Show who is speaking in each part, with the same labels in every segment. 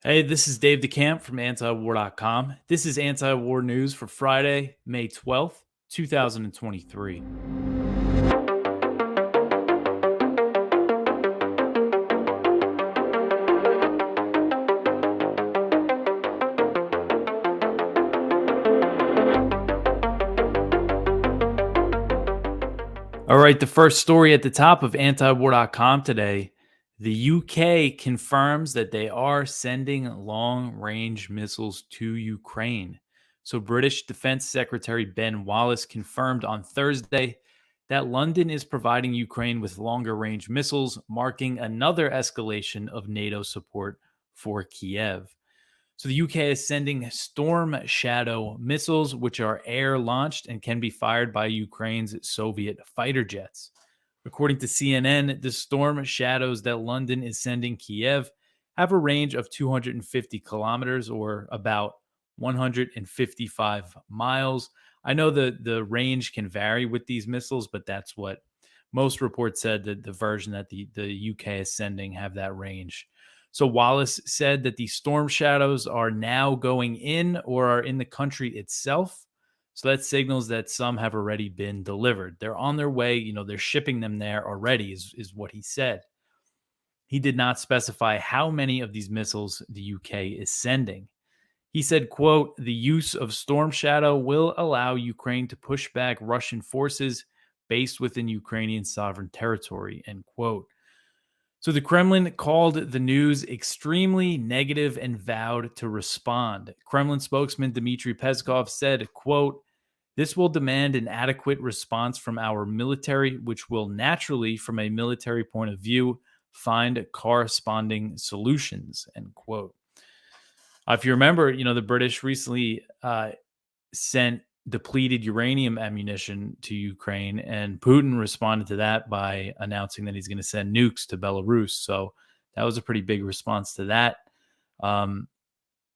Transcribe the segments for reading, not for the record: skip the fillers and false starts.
Speaker 1: Hey, this is Dave DeCamp from antiwar.com. This is anti-war news for Friday, May 12th, 2023. All right, the first story at the top of antiwar.com today. The UK confirms that they are sending long range missiles to Ukraine. So, British Defense Secretary Ben Wallace confirmed on Thursday that London is providing Ukraine with longer range missiles, marking another escalation of NATO support for Kiev. So the UK is sending Storm Shadow missiles, which are air launched and can be fired by Ukraine's Soviet fighter jets. According to CNN, the Storm Shadows that London is sending Kiev have a range of 250 kilometers or about 155 miles. I know the range can vary with these missiles, but that's what most reports said that the version that the UK is sending have that range. So Wallace said that the storm shadows are now going in or are in the country itself. So that signals that some have already been delivered. They're on their way. They're shipping them there already, is what he said. He did not specify how many of these missiles the UK is sending. He said, quote, the use of Storm Shadow will allow Ukraine to push back Russian forces based within Ukrainian sovereign territory, end quote. So the Kremlin called the news extremely negative and vowed to respond. Kremlin spokesman Dmitry Peskov said, quote, this will demand an adequate response from our military, which will naturally, from a military point of view, find corresponding solutions, end quote. If you remember, the British recently sent depleted uranium ammunition to Ukraine, and Putin responded to that by announcing that he's going to send nukes to Belarus. So that was a pretty big response to that.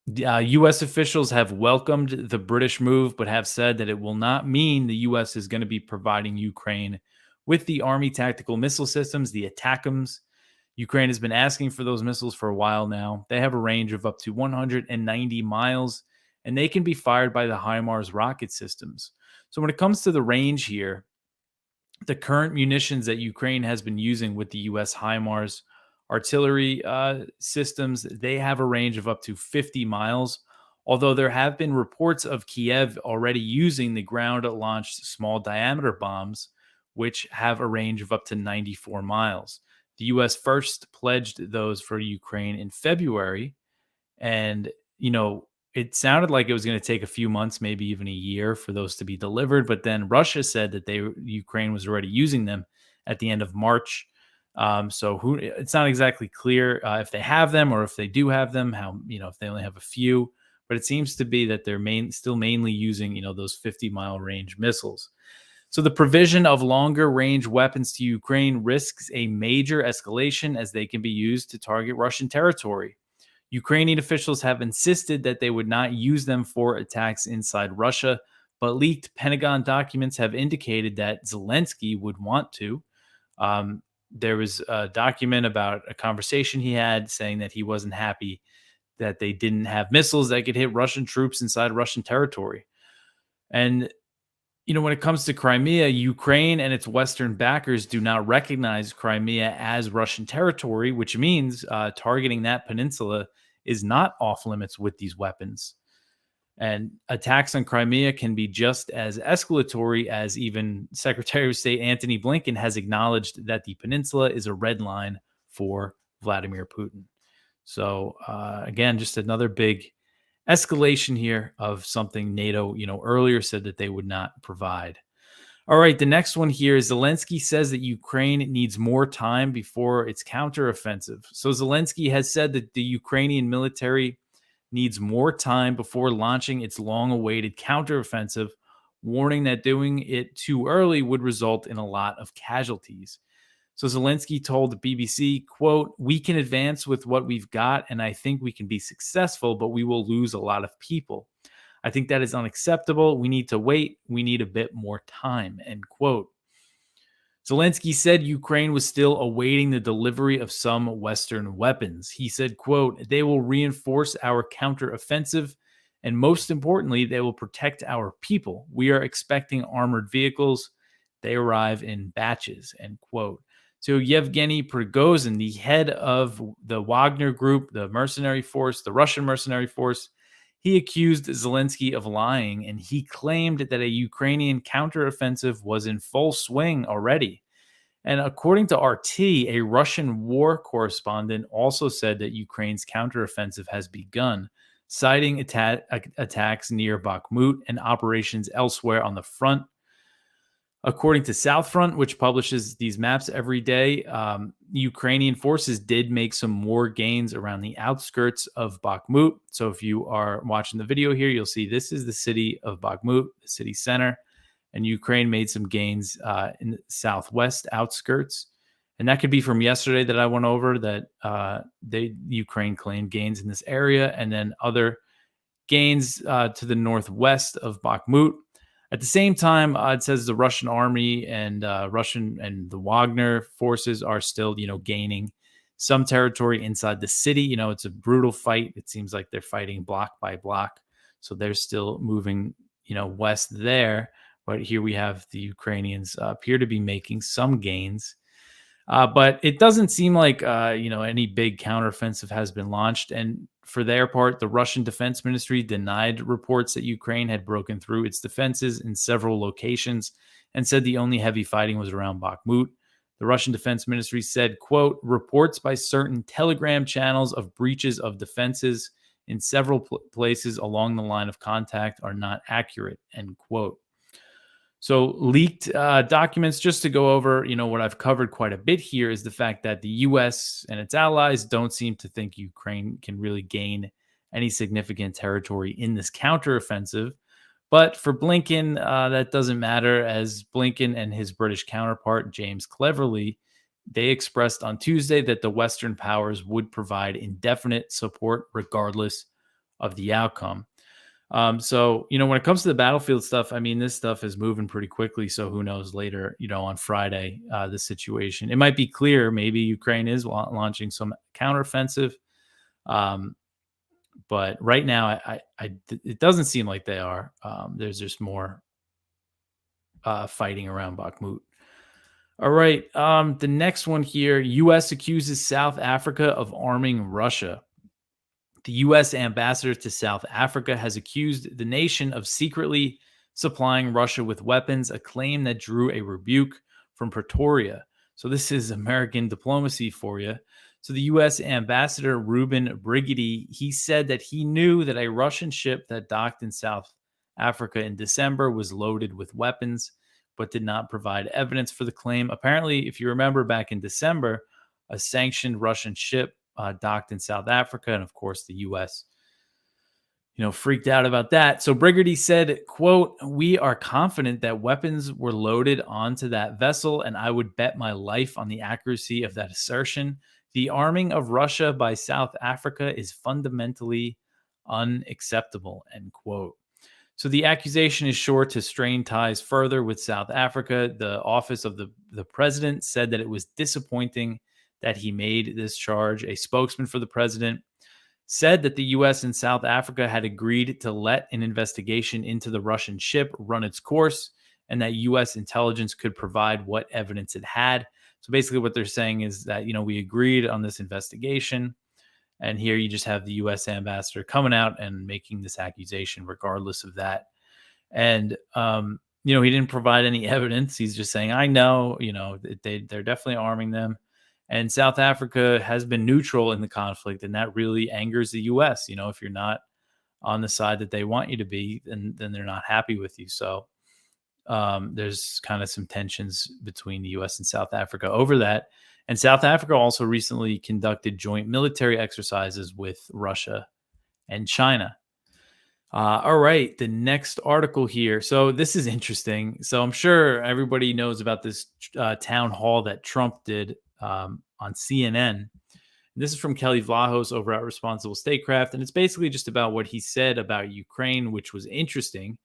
Speaker 1: U.S. officials have welcomed the British move, but have said that it will not mean the U.S. is going to be providing Ukraine with the Army tactical missile systems, the ATACMS. Ukraine has been asking for those missiles for a while now. They have a range of up to 190 miles, and they can be fired by the HIMARS rocket systems. So when it comes to the range here, the current munitions that Ukraine has been using with the U.S. HIMARS artillery systems, they have a range of up to 50 miles. Although there have been reports of Kiev already using the ground-launched small diameter bombs, which have a range of up to 94 miles. The U.S. first pledged those for Ukraine in February, and it sounded like it was going to take a few months, maybe even a year, for those to be delivered. But then Russia said that Ukraine was already using them at the end of March. So it's not exactly clear if they have them or if they do have them. How if they only have a few, but it seems to be that they're still mainly using those 50-mile range missiles. So the provision of longer range weapons to Ukraine risks a major escalation as they can be used to target Russian territory. Ukrainian officials have insisted that they would not use them for attacks inside Russia, but leaked Pentagon documents have indicated that Zelensky would want to. There was a document about a conversation he had saying that he wasn't happy that they didn't have missiles that could hit Russian troops inside Russian territory. And when it comes to Crimea, Ukraine and its Western backers do not recognize Crimea as Russian territory, which means targeting that peninsula is not off limits with these weapons. And attacks on Crimea can be just as escalatory as even Secretary of State Antony Blinken has acknowledged that the peninsula is a red line for Vladimir Putin. So, again, just another big escalation here of something NATO, earlier said that they would not provide. All right, the next one here is Zelensky says that Ukraine needs more time before its counteroffensive. So Zelensky has said that the Ukrainian military needs more time before launching its long-awaited counteroffensive, warning that doing it too early would result in a lot of casualties. So Zelensky told the BBC, quote, we can advance with what we've got, and I think we can be successful, but we will lose a lot of people. I think that is unacceptable. We need to wait. We need a bit more time, end quote. Zelensky said Ukraine was still awaiting the delivery of some Western weapons. He said, quote, "They will reinforce our counteroffensive, and most importantly, they will protect our people. We are expecting armored vehicles. They arrive in batches," end quote. So Yevgeny Prigozhin, the head of the Wagner Group, the mercenary force, the Russian mercenary force, he accused Zelensky of lying, and he claimed that a Ukrainian counteroffensive was in full swing already. And according to RT, a Russian war correspondent also said that Ukraine's counteroffensive has begun, citing attacks near Bakhmut and operations elsewhere on the front. According to Southfront, which publishes these maps every day, Ukrainian forces did make some more gains around the outskirts of Bakhmut. So if you are watching the video here, you'll see this is the city of Bakhmut, the city center, and Ukraine made some gains in the southwest outskirts. And that could be from yesterday that I went over that Ukraine claimed gains in this area, and then other gains to the northwest of Bakhmut. At the same time, it says the Russian army and the Wagner forces are still, gaining some territory inside the city. It's a brutal fight. It seems like they're fighting block by block, so they're still moving, west there. But here we have the Ukrainians appear to be making some gains. But it doesn't seem like any big counteroffensive has been launched. And for their part, the Russian Defense Ministry denied reports that Ukraine had broken through its defenses in several locations and said the only heavy fighting was around Bakhmut. The Russian Defense Ministry said, quote, "Reports by certain Telegram channels of breaches of defenses in several places along the line of contact are not accurate," end quote. So leaked documents, just to go over, what I've covered quite a bit here is the fact that the U.S. and its allies don't seem to think Ukraine can really gain any significant territory in this counteroffensive. But for Blinken, that doesn't matter, as Blinken and his British counterpart, James Cleverly, they expressed on Tuesday that the Western powers would provide indefinite support regardless of the outcome. So, when it comes to the battlefield stuff, I mean, this stuff is moving pretty quickly. So who knows later, on Friday, the situation, it might be clear. Maybe Ukraine is launching some counteroffensive. But right now, it doesn't seem like they are. There's just more fighting around Bakhmut. All right. The next one here, U.S. accuses South Africa of arming Russia. The U.S. ambassador to South Africa has accused the nation of secretly supplying Russia with weapons, a claim that drew a rebuke from Pretoria. So this is American diplomacy for you. So the U.S. ambassador, Ruben Brigidi, he said that he knew that a Russian ship that docked in South Africa in December was loaded with weapons, but did not provide evidence for the claim. Apparently, if you remember back in December, a sanctioned Russian ship docked in South Africa, and of course the U.S. freaked out about that. So Brigidi said, quote, "We are confident that weapons were loaded onto that vessel, and I would bet my life on the accuracy of that assertion. The arming of Russia by South Africa is fundamentally unacceptable," end quote. So the accusation is sure to strain ties further with South Africa. The office of the president said that it was disappointing that he made this charge. A spokesman for the president said that the U.S. and South Africa had agreed to let an investigation into the Russian ship run its course, and that U.S. intelligence could provide what evidence it had. So basically what they're saying is that, we agreed on this investigation, and here you just have the U.S. ambassador coming out and making this accusation regardless of that. And, he didn't provide any evidence. He's just saying, I know, they're definitely arming them. And South Africa has been neutral in the conflict, and that really angers the U.S. If you're not on the side that they want you to be, then they're not happy with you. So there's kind of some tensions between the U.S. and South Africa over that. And South Africa also recently conducted joint military exercises with Russia and China. All right, the next article here. So this is interesting. So I'm sure everybody knows about this town hall that Trump did on CNN. This is from Kelly Vlahos over at Responsible Statecraft, and it's basically just about what he said about Ukraine, which was interesting.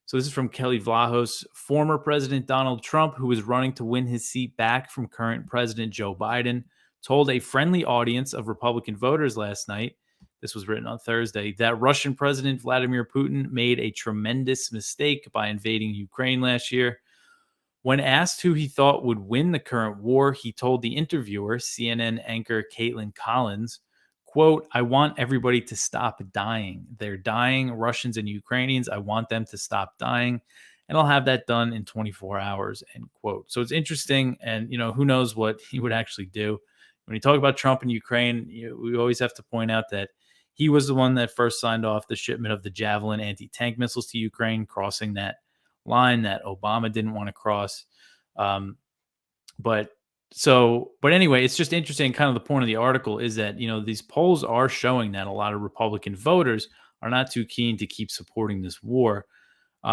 Speaker 1: So this is from Kelly Vlahos. Former President Donald Trump, who was running to win his seat back from current President Joe Biden, told a friendly audience of Republican voters last night, this was written on Thursday, that Russian President Vladimir Putin made a tremendous mistake by invading Ukraine last year. When asked who he thought would win the current war, he told the interviewer, CNN anchor Caitlin Collins, quote, I want everybody to stop dying. They're dying, Russians and Ukrainians. I want them to stop dying. And I'll have that done in 24 hours, end quote. So it's interesting. And, who knows what he would actually do. When you talk about Trump and Ukraine, we always have to point out that he was the one that first signed off the shipment of the Javelin anti-tank missiles to Ukraine, crossing that line that Obama didn't want to cross. But anyway, it's just interesting. Kind of the point of the article is that, these polls are showing that a lot of Republican voters are not too keen to keep supporting this war.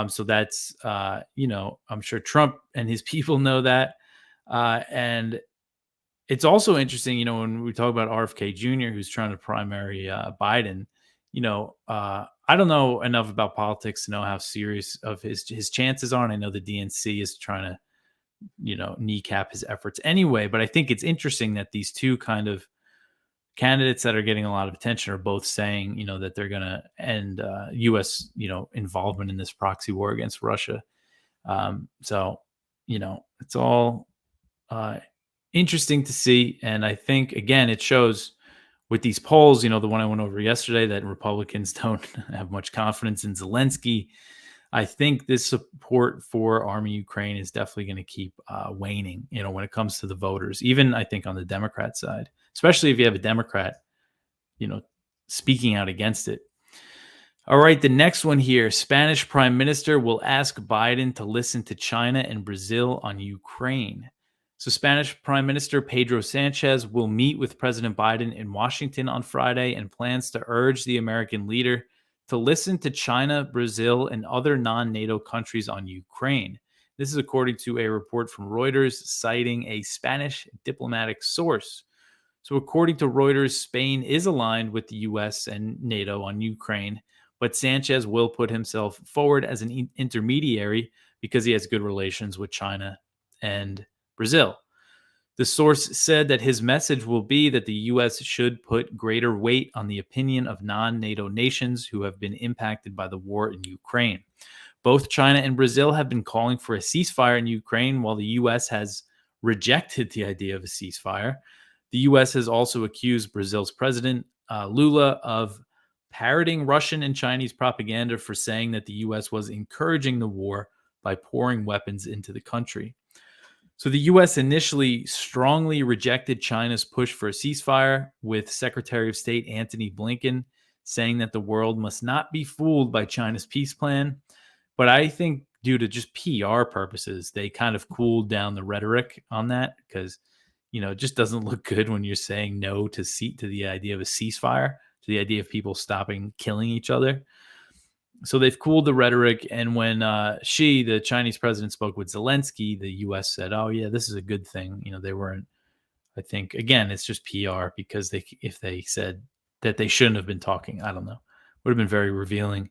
Speaker 1: So that's, I'm sure Trump and his people know that. And it's also interesting, when we talk about RFK Jr., who's trying to primary Biden, I don't know enough about politics to know how serious of his chances are. And I know the DNC is trying to, kneecap his efforts anyway. But I think it's interesting that these two kind of candidates that are getting a lot of attention are both saying, that they're going to end U.S., involvement in this proxy war against Russia. So, it's all interesting to see. And I think, again, it shows with these polls, the one I went over yesterday, that Republicans don't have much confidence in Zelensky. I think this support for Army Ukraine is definitely going to keep waning, when it comes to the voters, even I think on the Democrat side, especially if you have a Democrat, speaking out against it. All right, the next one here, Spanish Prime Minister will ask Biden to listen to China and Brazil on Ukraine. So Spanish Prime Minister Pedro Sanchez will meet with President Biden in Washington on Friday and plans to urge the American leader to listen to China, Brazil, and other non-NATO countries on Ukraine. This is according to a report from Reuters citing a Spanish diplomatic source. So according to Reuters, Spain is aligned with the U.S. and NATO on Ukraine, but Sanchez will put himself forward as an intermediary because he has good relations with China and Brazil. The source said that his message will be that the U.S. should put greater weight on the opinion of non-NATO nations who have been impacted by the war in Ukraine. Both China and Brazil have been calling for a ceasefire in Ukraine, while the U.S. has rejected the idea of a ceasefire. The U.S. has also accused Brazil's president, Lula, of parroting Russian and Chinese propaganda for saying that the U.S. was encouraging the war by pouring weapons into the country. So the U.S. initially strongly rejected China's push for a ceasefire, with Secretary of State Antony Blinken saying that the world must not be fooled by China's peace plan. But I think due to just PR purposes, they kind of cooled down the rhetoric on that because, it just doesn't look good when you're saying no to the idea of a ceasefire, to the idea of people stopping killing each other. So they've cooled the rhetoric. And when the Chinese president, spoke with Zelensky, the U.S. said, oh, yeah, this is a good thing. They weren't, I think, again, it's just PR because if they said that they shouldn't have been talking, I don't know, would have been very revealing.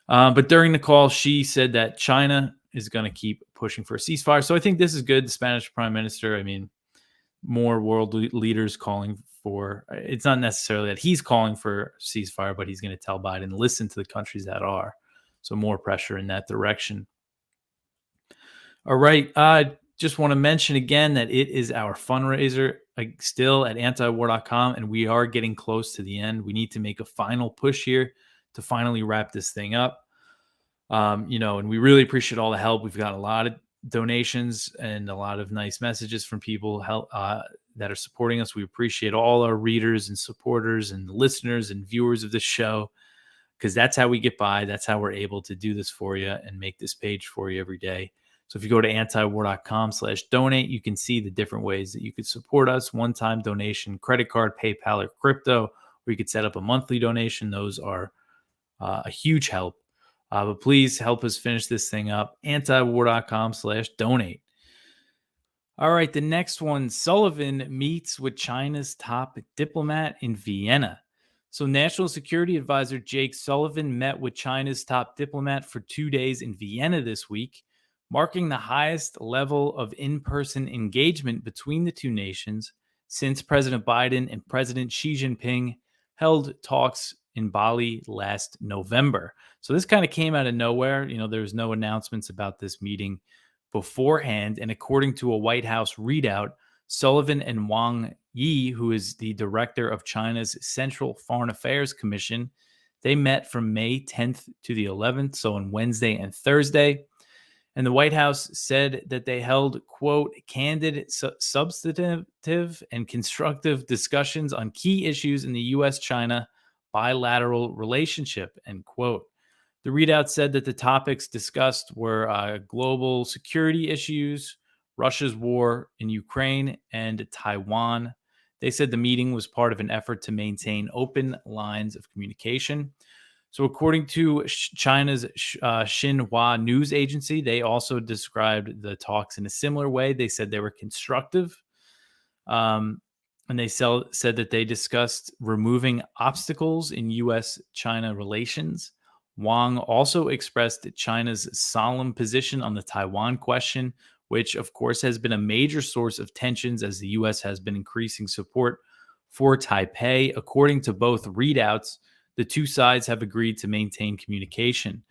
Speaker 1: But during the call, Xi said that China is going to keep pushing for a ceasefire. So I think this is good. The Spanish prime minister, I mean, more world leaders calling for, it's not necessarily that he's calling for ceasefire, but he's going to tell Biden, listen to the countries that are. So more pressure in that direction. All right. Just want to mention again that it is our fundraiser still at antiwar.com, and we are getting close to the end. We need to make a final push here to finally wrap this thing up. And we really appreciate all the help. We've got a lot of donations and a lot of nice messages from people that are supporting us. We appreciate all our readers and supporters and listeners and viewers of this show, because that's how we get by. That's how we're able to do this for you and make this page for you every day. So if you go to antiwar.com/donate, you can see the different ways that you could support us: one-time donation, credit card, PayPal, or crypto, or you could set up a monthly donation. Those are a huge help. But please help us finish this thing up. Antiwar.com/donate. All right, the next one, Sullivan meets with China's top diplomat in Vienna. So, National Security Advisor Jake Sullivan met with China's top diplomat for 2 days in Vienna this week, marking the highest level of in person engagement between the two nations since President Biden and President Xi Jinping held talks in Bali last November. So, this kind of came out of nowhere. There was no announcements about this meeting beforehand. And according to a White House readout, Sullivan and Wang Yi, who is the director of China's Central Foreign Affairs Commission, they met from May 10th to the 11th, so on Wednesday and Thursday. And the White House said that they held, quote, candid, substantive, and constructive discussions on key issues in the U.S. China bilateral relationship, end quote. The readout said that the topics discussed were global security issues, Russia's war in Ukraine, and Taiwan. They said the meeting was part of an effort to maintain open lines of communication. So, according to China's Xinhua news agency, they also described the talks in a similar way. They said they were constructive. And they said that they discussed removing obstacles in U.S. China relations. Wang also expressed China's solemn position on the Taiwan question, which, of course, has been a major source of tensions as the U.S. has been increasing support for Taipei. According to both readouts, the two sides have agreed to maintain communication.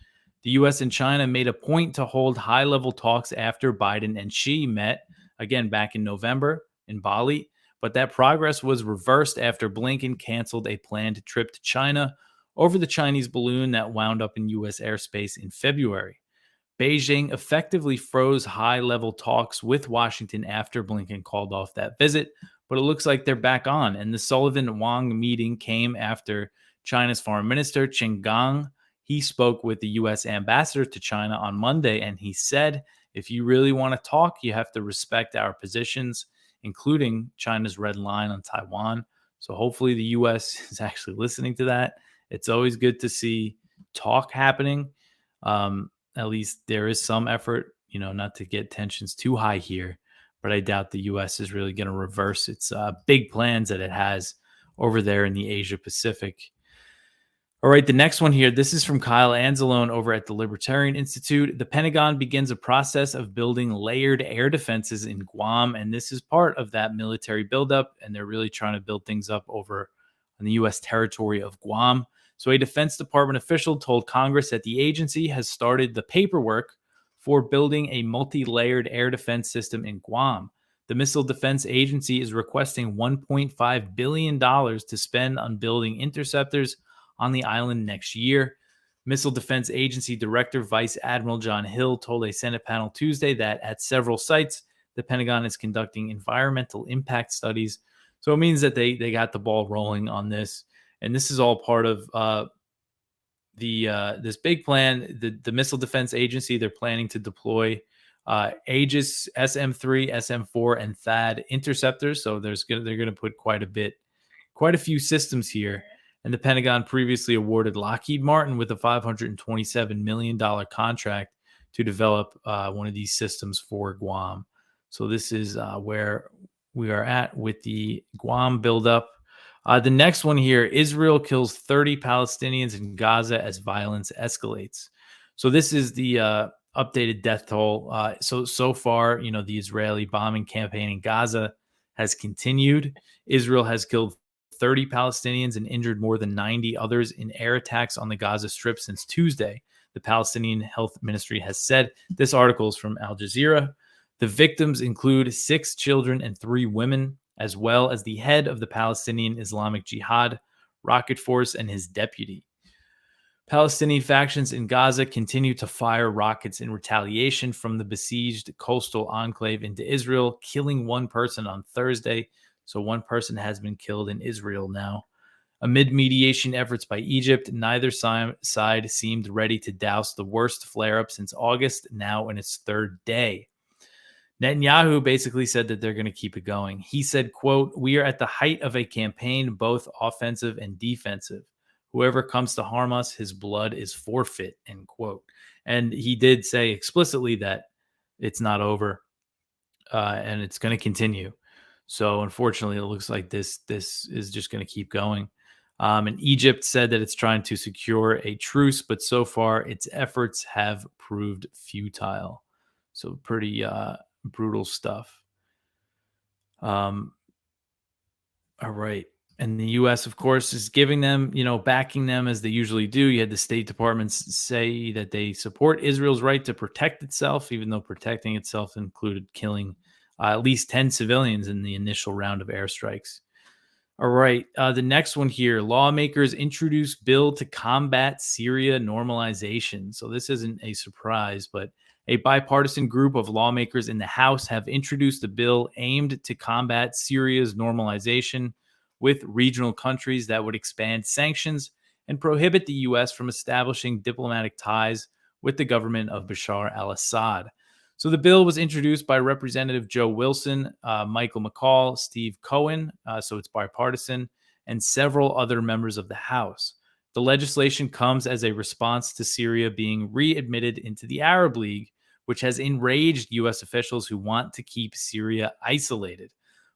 Speaker 1: The U.S. and China made a point to hold high-level talks after Biden and Xi met, again back in November in Bali, but that progress was reversed after Blinken canceled a planned trip to China over the Chinese balloon that wound up in U.S. airspace in February. Beijing effectively froze high-level talks with Washington after Blinken called off that visit, but it looks like they're back on. And the Sullivan-Wang meeting came after China's foreign minister, Qin Gang. He spoke with the U.S. ambassador to China on Monday, and he said, if you really want to talk, you have to respect our positions, including China's red line on Taiwan. So hopefully the U.S. is actually listening to that. It's always good to see talk happening. At least there is some effort, not to get tensions too high here. But I doubt the U.S. is really going to reverse its big plans that it has over there in the Asia Pacific. All right, the next one here, this is from Kyle Anzalone over at the Libertarian Institute. The Pentagon begins a process of building layered air defenses in Guam, and this is part of that military buildup, and they're really trying to build things up over on the U.S. territory of Guam. So a Defense Department official told Congress that the agency has started the paperwork for building a multi-layered air defense system in Guam. The Missile Defense Agency is requesting $1.5 billion to spend on building interceptors on the island next year. Missile Defense Agency Director Vice Admiral John Hill told a Senate panel Tuesday that at several sites, the Pentagon is conducting environmental impact studies. So it means that they got the ball rolling on this. And this is all part of this big plan. The Missile Defense Agency, they're planning to deploy Aegis SM-3, SM-4, and THAAD interceptors. So they're going to put quite a few systems here. And the Pentagon previously awarded Lockheed Martin with a $527 million contract to develop one of these systems for Guam. So this is where we are at with the Guam buildup. The next one here, Israel kills 30 Palestinians in Gaza as violence escalates. So this is the updated death toll. So far, the Israeli bombing campaign in Gaza has continued. Israel has killed 30 Palestinians and injured more than 90 others in air attacks on the Gaza Strip since Tuesday, the Palestinian Health Ministry has said. This article is from Al Jazeera. The victims include 6 children and 3 women, as well as the head of the Palestinian Islamic Jihad rocket force and his deputy. Palestinian factions in Gaza continue to fire rockets in retaliation from the besieged coastal enclave into Israel, killing 1 person on Thursday. So 1 person has been killed in Israel now. Amid mediation efforts by Egypt, neither side seemed ready to douse the worst flare-up since August, now in its 3rd day. Netanyahu basically said that they're going to keep it going. He said, quote, "We are at the height of a campaign, both offensive and defensive. Whoever comes to harm us, his blood is forfeit," end quote. And he did say explicitly that it's not over and it's going to continue. So unfortunately, it looks like this is just going to keep going. And Egypt said that it's trying to secure a truce, but so far its efforts have proved futile. So pretty brutal stuff. Um, all right. And the US, of course, is giving them, backing them as they usually do. You had the State Departments say that they support Israel's right to protect itself, even though protecting itself included killing at least 10 civilians in the initial round of airstrikes. All right. The next one here, lawmakers introduce bill to combat Syria normalization. So this isn't a surprise, but a bipartisan group of lawmakers in the House have introduced a bill aimed to combat Syria's normalization with regional countries that would expand sanctions and prohibit the U.S. from establishing diplomatic ties with the government of Bashar al Assad. So the bill was introduced by Representative Joe Wilson, Michael McCall, Steve Cohen, so it's bipartisan, and several other members of the House. The legislation comes as a response to Syria being readmitted into the Arab League, which has enraged U.S. officials who want to keep Syria isolated.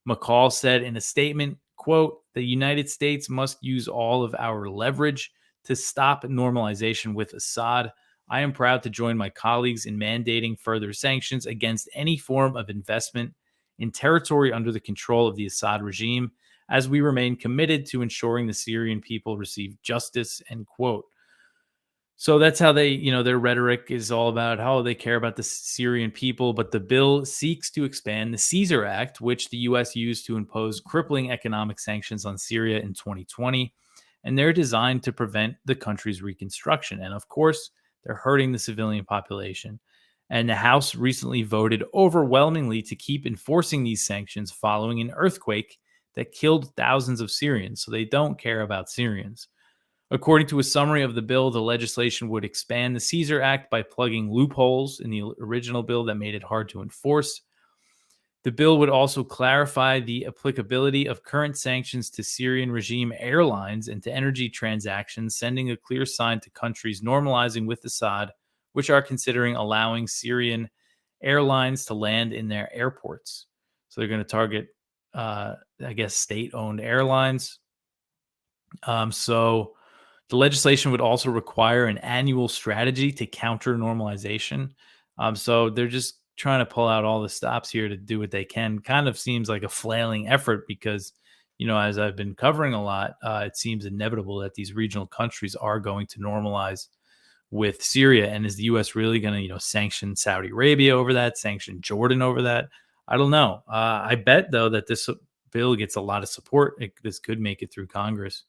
Speaker 1: McCall said in a statement, quote, "The United States must use all of our leverage to stop normalization with Assad. I am proud to join my colleagues in mandating further sanctions against any form of investment in territory under the control of the Assad regime, as we remain committed to ensuring the Syrian people receive justice," end quote. So that's how they, their rhetoric is all about how they care about the Syrian people. But the bill seeks to expand the Caesar Act, which the U.S. used to impose crippling economic sanctions on Syria in 2020. And they're designed to prevent the country's reconstruction. And of course, they're hurting the civilian population. And the House recently voted overwhelmingly to keep enforcing these sanctions following an earthquake that killed thousands of Syrians. So they don't care about Syrians. According to a summary of the bill, the legislation would expand the Caesar Act by plugging loopholes in the original bill that made it hard to enforce. The bill would also clarify the applicability of current sanctions to Syrian regime airlines and to energy transactions, sending a clear sign to countries normalizing with Assad, which are considering allowing Syrian airlines to land in their airports. So they're going to target, I guess, state-owned airlines. So the legislation would also require an annual strategy to counter normalization. So they're just trying to pull out all the stops here to do what they can. Kind of seems like a flailing effort because, as I've been covering a lot, it seems inevitable that these regional countries are going to normalize with Syria. And is the U.S. really going to, sanction Saudi Arabia over that, sanction Jordan over that? I don't know. I bet, though, that this bill gets a lot of support. This could make it through Congress.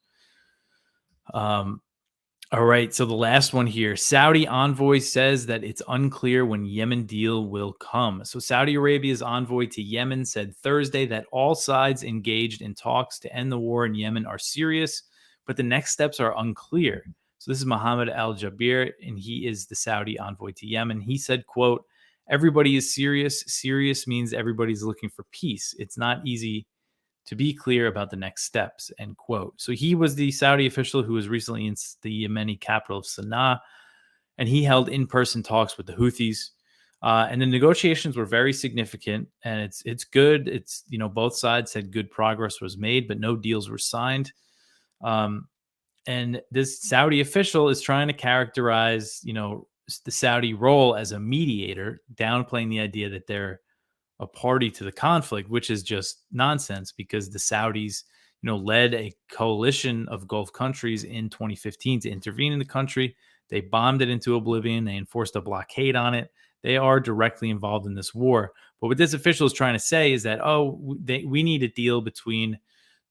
Speaker 1: All right. So the last one here, Saudi envoy says that it's unclear when Yemen deal will come. So Saudi Arabia's envoy to Yemen said Thursday that all sides engaged in talks to end the war in Yemen are serious, but the next steps are unclear. So this is Mohammed Al-Jabir, and he is the Saudi envoy to Yemen. He said, quote, "Everybody is serious. Serious means everybody's looking for peace. It's not easy to be clear about the next steps," end quote. So he was the Saudi official who was recently in the Yemeni capital of Sana'a, and he held in-person talks with the Houthis. And the negotiations were very significant, and it's good. It's both sides said good progress was made, but no deals were signed. And this Saudi official is trying to characterize the Saudi role as a mediator, downplaying the idea that they're a party to the conflict, which is just nonsense because the Saudis, led a coalition of Gulf countries in 2015 to intervene in the country. They bombed it into oblivion. They enforced a blockade on it. They are directly involved in this war. But what this official is trying to say is that, we need a deal between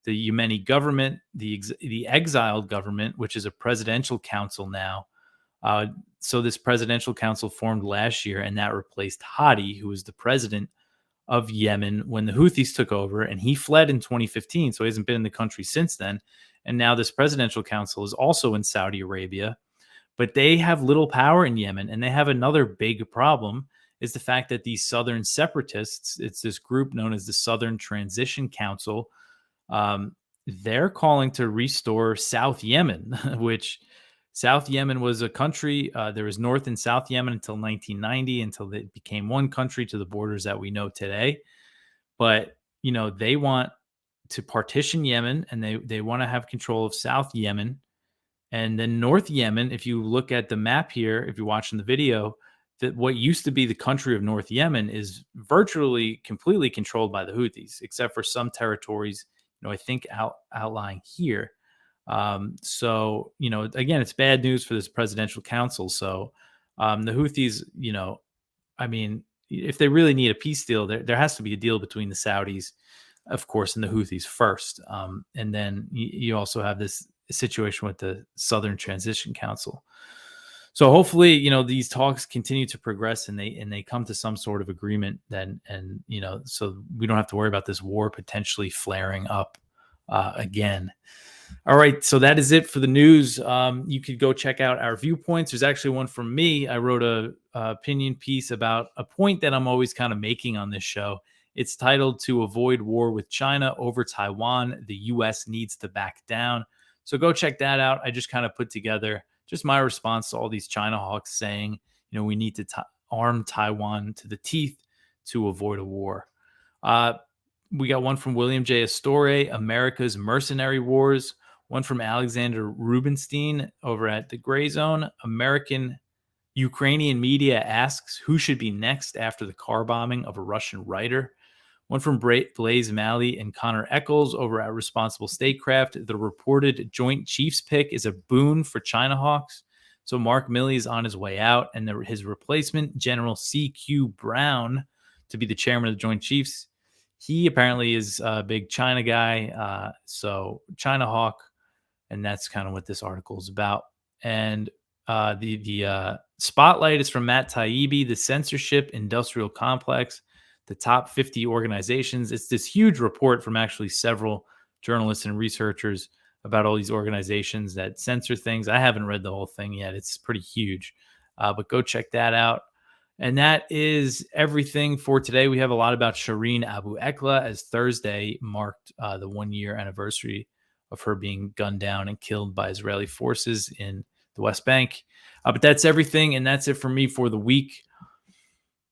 Speaker 1: the Yemeni government, the exiled government, which is a presidential council now. So this presidential council formed last year, and that replaced Hadi, who was the president of Yemen when the Houthis took over, and he fled in 2015, so he hasn't been in the country since then. And now this presidential council is also in Saudi Arabia, but they have little power in Yemen, and they have another big problem is the fact that these southern separatists, it's this group known as the Southern Transition Council, they're calling to restore South Yemen, which South Yemen was a country. There was North and South Yemen until 1990, until it became one country to the borders that we know today. But, they want to partition Yemen, and they want to have control of South Yemen. And then North Yemen, if you look at the map here, if you're watching the video, that what used to be the country of North Yemen is virtually completely controlled by the Houthis, except for some territories, I think outlying here. So, again, it's bad news for this presidential council. So the Houthis, I mean, if they really need a peace deal, there has to be a deal between the Saudis, of course, and the Houthis first. And then you also have this situation with the Southern Transition Council. So hopefully, these talks continue to progress and they come to some sort of agreement then, and so we don't have to worry about this war potentially flaring up again. All right, so that is it for the news. You could go check out our viewpoints. There's actually one from me. I wrote a opinion piece about a point that I'm always kind of making on this show. It's titled "To Avoid War with China Over Taiwan, the U.S. Needs to Back Down." So go check that out. I just kind of put together just my response to all these China hawks saying, we need to arm Taiwan to the teeth to avoid a war. We got one from William J. Astore, America's Mercenary Wars. One from Alexander Rubinstein over at the Gray Zone. American Ukrainian media asks who should be next after the car bombing of a Russian writer. One from Blaze Malley and Connor Eccles over at Responsible Statecraft. The reported Joint Chiefs pick is a boon for China hawks. So Mark Milley is on his way out, and his replacement, General C.Q. Brown, to be the chairman of the Joint Chiefs. He apparently is a big China guy. So China hawk. And that's kind of what this article is about. And the spotlight is from Matt Taibbi, the Censorship Industrial Complex, the top 50 organizations. It's this huge report from actually several journalists and researchers about all these organizations that censor things. I haven't read the whole thing yet. It's pretty huge, but go check that out. And that is everything for today. We have a lot about Shireen Abu Akleh, as Thursday marked the 1-year anniversary of her being gunned down and killed by Israeli forces in the West Bank. But that's everything, and that's it for me for the week.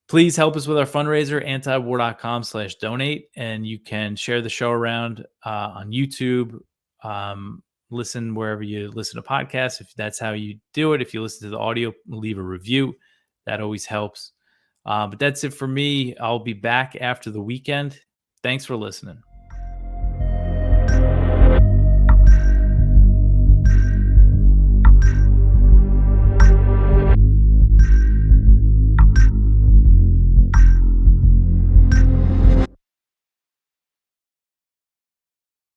Speaker 1: Please help us with our fundraiser, antiwar.com/donate, and you can share the show around on YouTube. Listen wherever you listen to podcasts, if that's how you do it. If you listen to the audio, leave a review. That always helps. But that's it for me. I'll be back after the weekend. Thanks for listening.